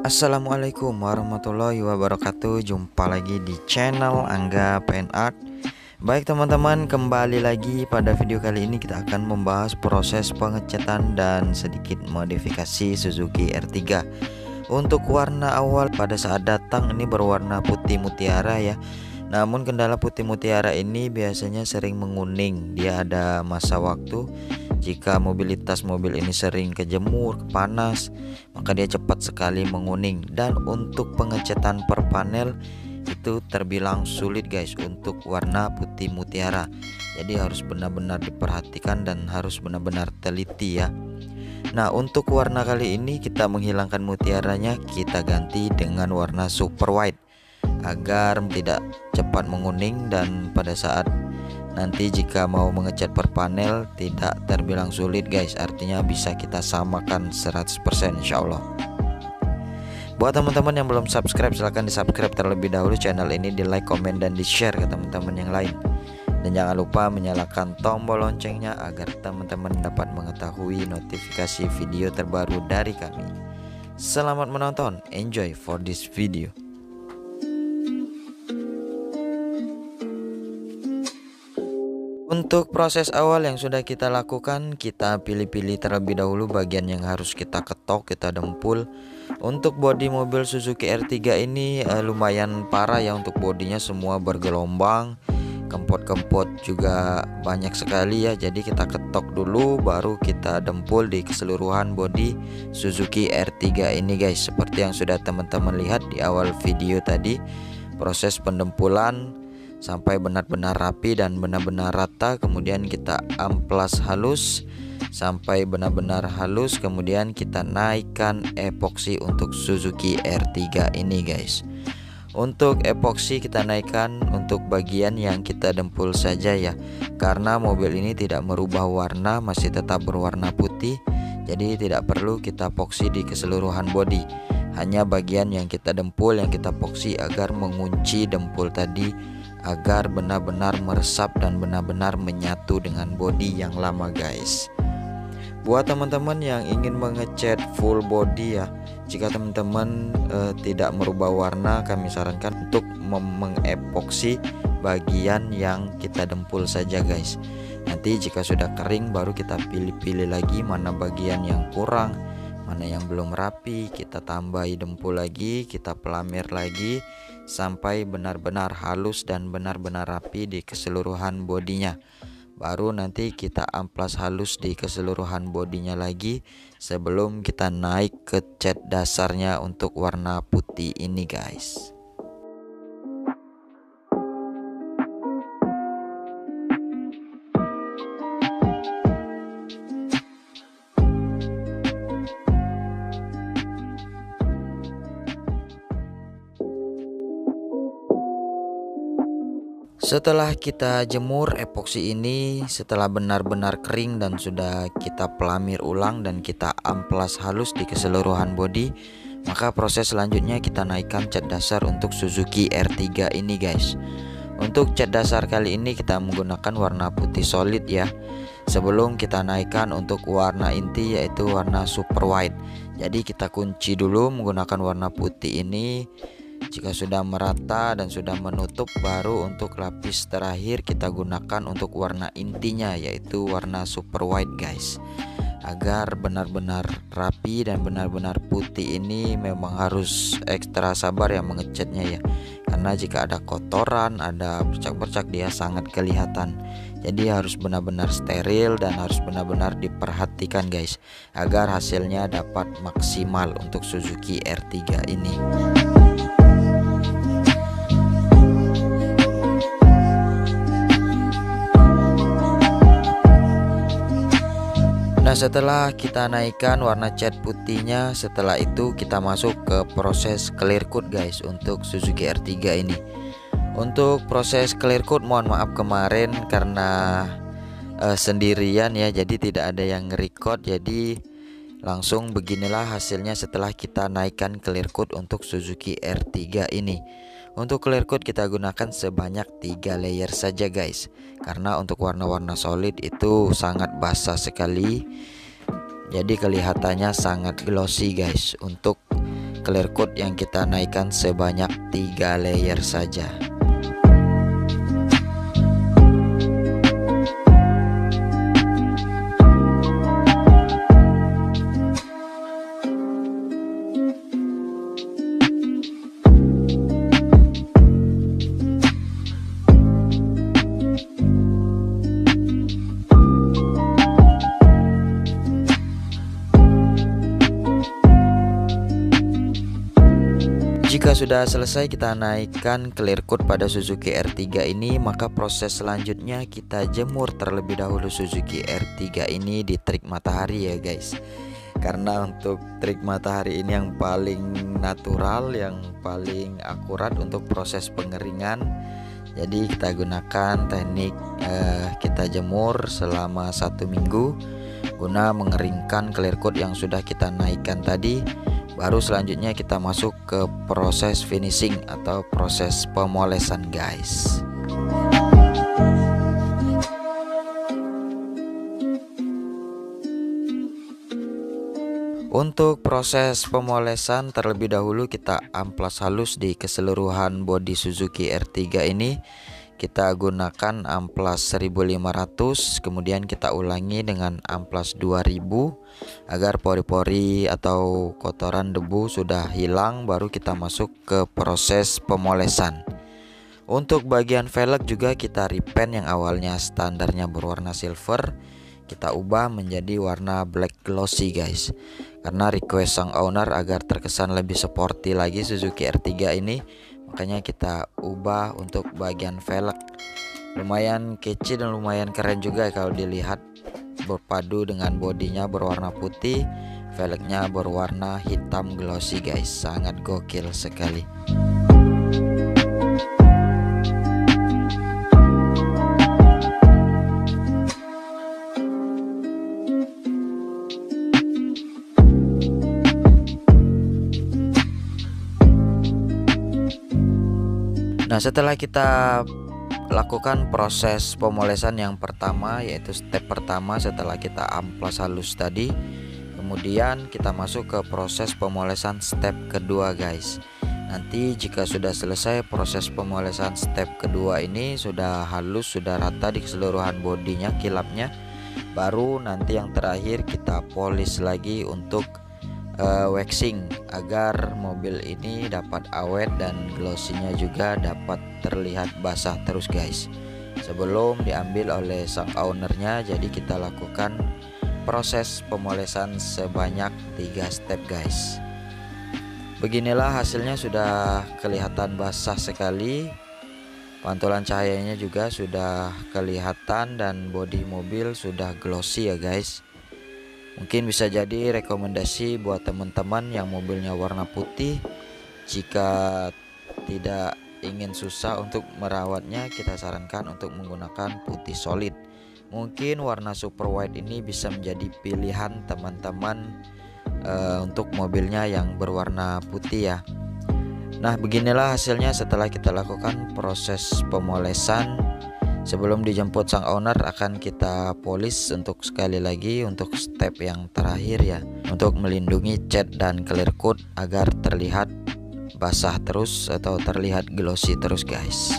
Assalamualaikum warahmatullahi wabarakatuh. Jumpa lagi di channel Angga Pen Art. Baik teman-teman, kembali lagi pada video kali ini kita akan membahas proses pengecatan dan sedikit modifikasi Suzuki R3. Untuk warna awal pada saat datang ini berwarna putih mutiara ya. Namun kendala putih mutiara ini biasanya sering menguning. Dia ada masa waktu. Jika mobilitas mobil ini sering kejemur, panas, maka dia cepat sekali menguning. Dan untuk pengecatan per panel itu terbilang sulit guys untuk warna putih mutiara. Jadi harus benar-benar diperhatikan dan harus benar-benar teliti ya. Nah, untuk warna kali ini kita menghilangkan mutiaranya, kita ganti dengan warna super white agar tidak cepat menguning dan pada saat nanti jika mau mengecat per panel tidak terbilang sulit guys. Artinya bisa kita samakan 100% insyaallah. Buat teman-teman yang belum subscribe, silahkan di subscribe terlebih dahulu channel ini, di like, komen, dan di share ke teman-teman yang lain. Dan jangan lupa menyalakan tombol loncengnya agar teman-teman dapat mengetahui notifikasi video terbaru dari kami. Selamat menonton, enjoy for this video. Untuk proses awal yang sudah kita lakukan, kita pilih-pilih terlebih dahulu bagian yang harus kita ketok, kita dempul. Untuk bodi mobil Suzuki R3 ini lumayan parah ya, untuk bodinya semua bergelombang, kempot-kempot juga banyak sekali ya. Jadi kita ketok dulu baru kita dempul di keseluruhan bodi Suzuki R3 ini guys. Seperti yang sudah teman-teman lihat di awal video tadi, proses pendempulan sampai benar-benar rapi dan benar-benar rata. Kemudian kita amplas halus sampai benar-benar halus. Kemudian kita naikkan epoksi untuk Suzuki R3 ini guys. Untuk epoksi kita naikkan untuk bagian yang kita dempul saja ya, karena mobil ini tidak merubah warna, masih tetap berwarna putih. Jadi tidak perlu kita epoksi di keseluruhan bodi, hanya bagian yang kita dempul yang kita epoksi agar mengunci dempul tadi, agar benar-benar meresap dan benar-benar menyatu dengan bodi yang lama guys. Buat teman-teman yang ingin mengecat full body ya, jika teman-teman tidak merubah warna, kami sarankan untuk mengepoksi bagian yang kita dempul saja guys. Nanti jika sudah kering baru kita pilih-pilih lagi mana bagian yang kurang, mana yang belum rapi, kita tambahi dempul lagi, kita pelamir lagi sampai benar-benar halus dan benar-benar rapi di keseluruhan bodinya. Baru nanti kita amplas halus di keseluruhan bodinya lagi sebelum kita naik ke cat dasarnya untuk warna putih ini guys. Setelah kita jemur epoksi ini, setelah benar-benar kering dan sudah kita pelamir ulang dan kita amplas halus di keseluruhan bodi, maka proses selanjutnya kita naikkan cat dasar untuk Suzuki R3 ini guys. Untuk cat dasar kali ini kita menggunakan warna putih solid ya. Sebelum kita naikkan untuk warna inti yaitu warna super white. Jadi kita kunci dulu menggunakan warna putih ini. Jika sudah merata dan sudah menutup, baru untuk lapis terakhir kita gunakan untuk warna intinya yaitu warna super white guys. Agar benar-benar rapi dan benar-benar putih ini memang harus ekstra sabar ya mengecatnya ya, karena jika ada kotoran, ada bercak-bercak dia sangat kelihatan. Jadi harus benar-benar steril dan harus benar-benar diperhatikan guys, agar hasilnya dapat maksimal untuk Suzuki R3 ini. Nah, setelah kita naikkan warna cat putihnya, setelah itu kita masuk ke proses clear coat guys untuk Suzuki R3 ini. Untuk proses clear coat, mohon maaf kemarin karena sendirian ya, jadi tidak ada yang nge-record, jadi langsung beginilah hasilnya setelah kita naikkan clear coat untuk Suzuki R3 ini. Untuk clear coat kita gunakan sebanyak 3 layer saja guys, karena untuk warna-warna solid itu sangat basah sekali. Jadi kelihatannya sangat glossy guys. Untuk clear coat yang kita naikkan sebanyak 3 layer saja. Jika sudah selesai kita naikkan clear coat pada Suzuki R3 ini, maka proses selanjutnya kita jemur terlebih dahulu Suzuki R3 ini di terik matahari ya guys. Karena untuk terik matahari ini yang paling natural, yang paling akurat untuk proses pengeringan. Jadi kita gunakan teknik kita jemur selama 1 minggu guna mengeringkan clear coat yang sudah kita naikkan tadi. Baru selanjutnya kita masuk ke proses finishing atau proses pemolesan guys. Untuk proses pemolesan terlebih dahulu kita amplas halus di keseluruhan bodi Suzuki R3 ini. Kita gunakan amplas 1500, kemudian kita ulangi dengan amplas 2000 agar pori-pori atau kotoran debu sudah hilang, baru kita masuk ke proses pemolesan. Untuk bagian velg juga kita repaint yang awalnya standarnya berwarna silver, kita ubah menjadi warna black glossy guys. Karena request sang owner agar terkesan lebih sporty lagi Suzuki R3 ini, makanya kita ubah untuk bagian velg. Lumayan kece dan lumayan keren juga kalau dilihat, berpadu dengan bodinya berwarna putih, velgnya berwarna hitam glossy guys, sangat gokil sekali. Nah, setelah kita lakukan proses pemolesan yang pertama, yaitu step pertama setelah kita amplas halus tadi, kemudian kita masuk ke proses pemolesan step kedua guys. Nanti jika sudah selesai proses pemolesan step kedua ini, sudah halus, sudah rata di keseluruhan bodinya, kilapnya, baru nanti yang terakhir kita polish lagi untuk waxing agar mobil ini dapat awet dan glossy-nya juga dapat terlihat basah terus guys, sebelum diambil oleh sang ownernya. Jadi kita lakukan proses pemolesan sebanyak 3 step guys. Beginilah hasilnya, sudah kelihatan basah sekali, pantulan cahayanya juga sudah kelihatan, dan bodi mobil sudah glossy ya guys. Mungkin bisa jadi rekomendasi buat teman-teman yang mobilnya warna putih. Jika tidak ingin susah untuk merawatnya, kita sarankan untuk menggunakan putih solid. Mungkin warna super white ini bisa menjadi pilihan teman-teman untuk mobilnya yang berwarna putih ya. Nah, beginilah hasilnya setelah kita lakukan proses pemolesan. Sebelum dijemput sang owner akan kita polish untuk sekali lagi untuk step yang terakhir ya, untuk melindungi cat dan clear coat agar terlihat basah terus atau terlihat glossy terus guys.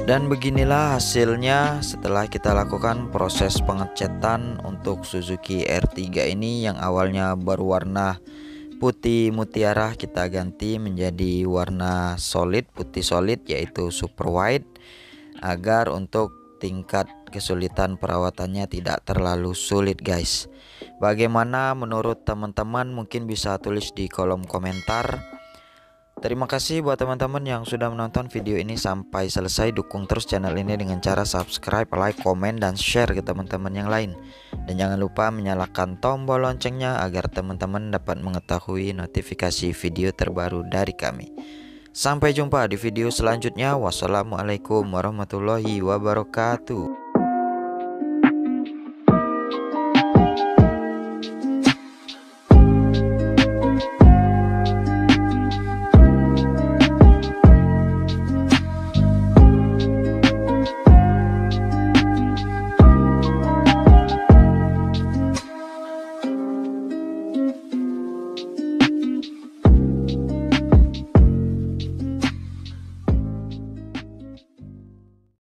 Dan beginilah hasilnya setelah kita lakukan proses pengecatan untuk Suzuki R3 ini, yang awalnya berwarna putih mutiara kita ganti menjadi warna solid, putih solid, yaitu super white, agar untuk tingkat kesulitan perawatannya tidak terlalu sulit guys. Bagaimana menurut teman-teman, mungkin bisa tulis di kolom komentar. Terima kasih buat teman-teman yang sudah menonton video ini sampai selesai. Dukung terus channel ini dengan cara subscribe, like, komen, dan share ke teman-teman yang lain. Dan jangan lupa menyalakan tombol loncengnya agar teman-teman dapat mengetahui notifikasi video terbaru dari kami. Sampai jumpa di video selanjutnya. Wassalamualaikum warahmatullahi wabarakatuh.